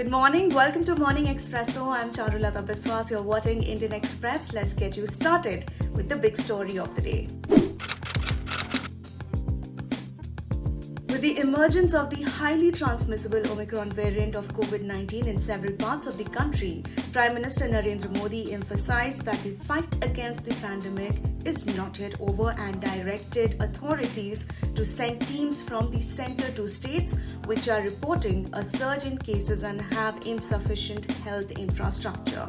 Good morning. Welcome to Morning Expresso. I'm Charulata Biswas. You're watching Indian Express. Let's get you started with the big story of the day. With the emergence of the highly transmissible Omicron variant of COVID-19 in several parts of the country, Prime Minister Narendra Modi emphasized that the fight against the pandemic is not yet over and directed authorities to send teams from the center to states which are reporting a surge in cases and have insufficient health infrastructure.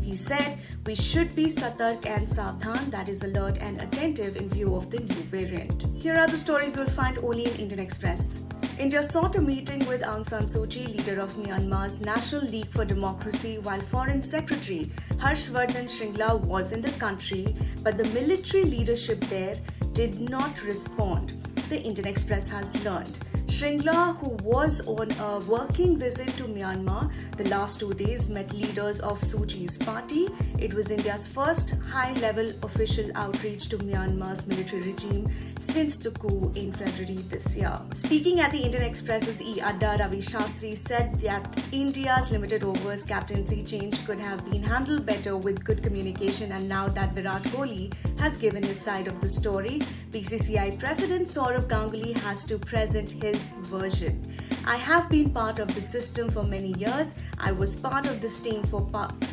He said, we should be satark and savdhan, that is alert and attentive in view of the new variant. Here are the stories you'll find only in Indian Express. India sought a meeting with Aung San Suu Kyi, leader of Myanmar's National League for Democracy, while Foreign Secretary Harshvardhan Shringla was in the country, but the military leadership there did not respond, the Indian Express has learned. Shringla, who was on a working visit to Myanmar the last 2 days, met leaders of Suu Kyi's party. It was India's first high-level official outreach to Myanmar's military regime since the coup in February this year. Speaking at the Indian Express's E-Adda, Ravi Shastri said that India's limited overs captaincy change could have been handled better with good communication, and now that Virat Kohli has given his side of the story, BCCI President Sourav Ganguly has to present his version. I have been part of the system for many years. I was part of this team for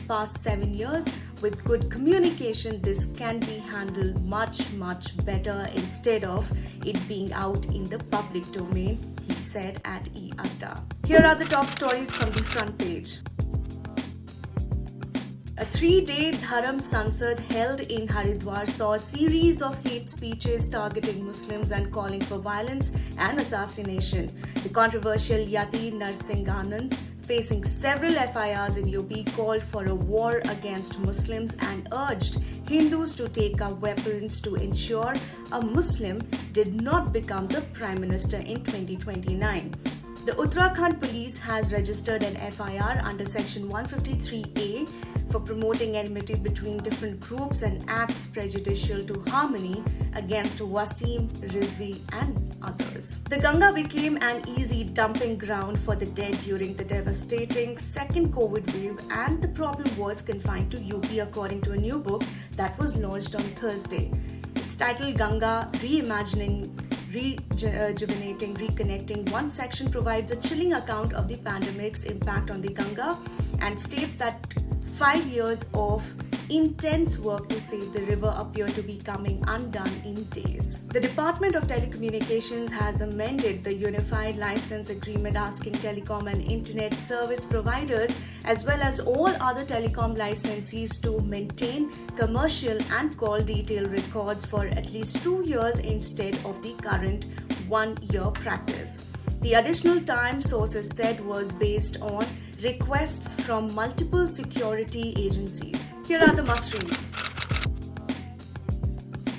past 7 years. With good communication, this can be handled much better instead of it being out in the public domain, he said at E-Adda. Here are the top stories from the front page. A 3-day Dharam Sansad held in Haridwar saw a series of hate speeches targeting Muslims and calling for violence and assassination. The controversial Yati Narsinghanand, facing several FIRs in UP, called for a war against Muslims and urged Hindus to take up weapons to ensure a Muslim did not become the Prime Minister in 2029. The Uttarakhand police has registered an FIR under Section 153A for promoting enmity between different groups and acts prejudicial to harmony against Wasim Rizvi and others. The Ganga became an easy dumping ground for the dead during the devastating second COVID wave, and the problem was confined to UP, according to a new book that was launched on Thursday. It's titled Ganga Reimagining, Rejuvenating, Reconnecting. One section provides a chilling account of the pandemic's impact on the Ganga and states that 5 years of intense work to save the river appear to be coming undone in days. The Department of Telecommunications has amended the Unified License Agreement, asking telecom and internet service providers as well as all other telecom licensees to maintain commercial and call detail records for at least 2 years instead of the current 1-year practice. The additional time, sources said, was based on requests from multiple security agencies. Here are the must-reads.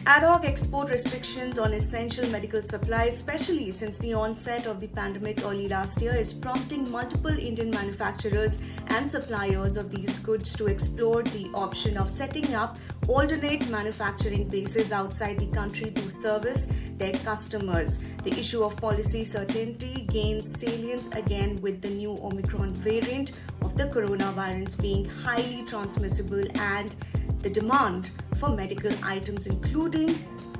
Ad hoc export restrictions on essential medical supplies, especially since the onset of the pandemic early last year, is prompting multiple Indian manufacturers and suppliers of these goods to explore the option of setting up alternate manufacturing bases outside the country to service their customers. The issue of policy certainty gains salience again with the new Omicron variant of the coronavirus being highly transmissible and the demand for medical items including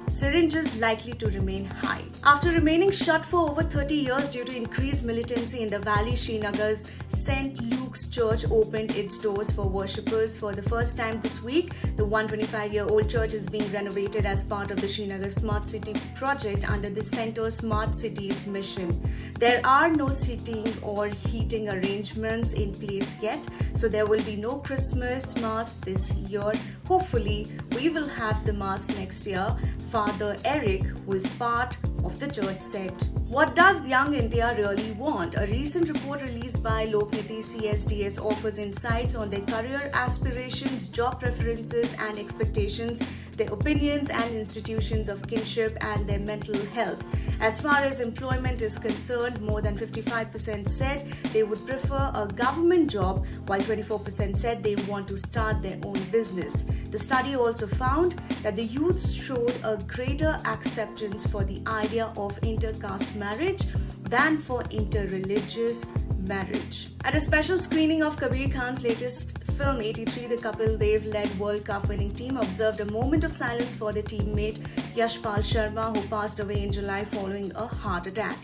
syringes likely to remain high. After remaining shut for over 30 years due to increased militancy in the valley, Srinagar's St. Luke's Church opened its doors for worshippers for the first time this week. The 125-year-old church is being renovated as part of the Srinagar Smart City project under the Center Smart Cities mission. There are no seating or heating arrangements in place yet, so there will be no Christmas Mass this year. Hopefully, we will have the Mass next year, Father Eric, who is part of the church, said. What does young India really want? A recent report released by Lokniti CSDS offers insights on their career aspirations, job preferences and expectations, their opinions and institutions of kinship, and their mental health. As far as employment is concerned, more than 55% said they would prefer a government job, while 24% said they want to start their own business. The study also found that the youth showed a greater acceptance for the idea of intercaste marriage than for interreligious marriage. At a special screening of Kabir Khan's latest film 83, the Kapil Dev-led World Cup winning team observed a moment of silence for their teammate Yashpal Sharma, who passed away in July following a heart attack.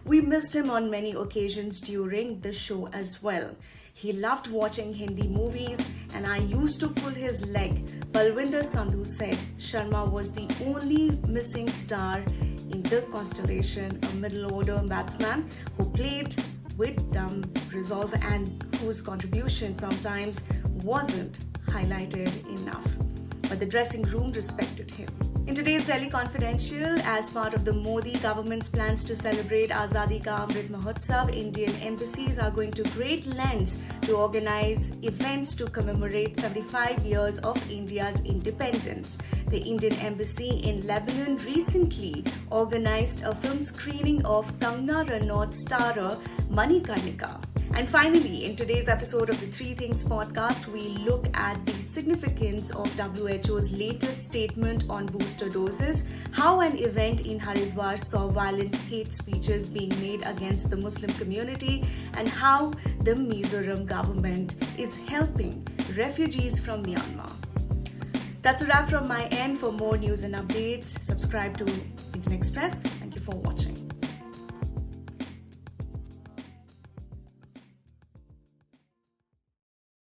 We missed him on many occasions during the show as well. He loved watching Hindi movies and I used to pull his leg. Balwinder Sandhu said Sharma was the only missing star in the constellation, a middle-order batsman who played with resolve and whose contribution sometimes wasn't highlighted enough. But the dressing room respected him. In today's Delhi Confidential, as part of the Modi government's plans to celebrate Azadi Ka Amrit Mahotsav, Indian embassies are going to great lengths to organize events to commemorate 75 years of India's independence. The Indian Embassy in Lebanon recently organized a film screening of Kangana Ranaut's starrer Manikarnika. And finally, in today's episode of the Three Things podcast, we look at the significance of WHO's latest statement on booster doses, how an event in Haridwar saw violent hate speeches being made against the Muslim community, and how the Mizoram government is helping refugees from Myanmar. That's a wrap from my end. For more news and updates, subscribe to Indian Express. Thank you for watching.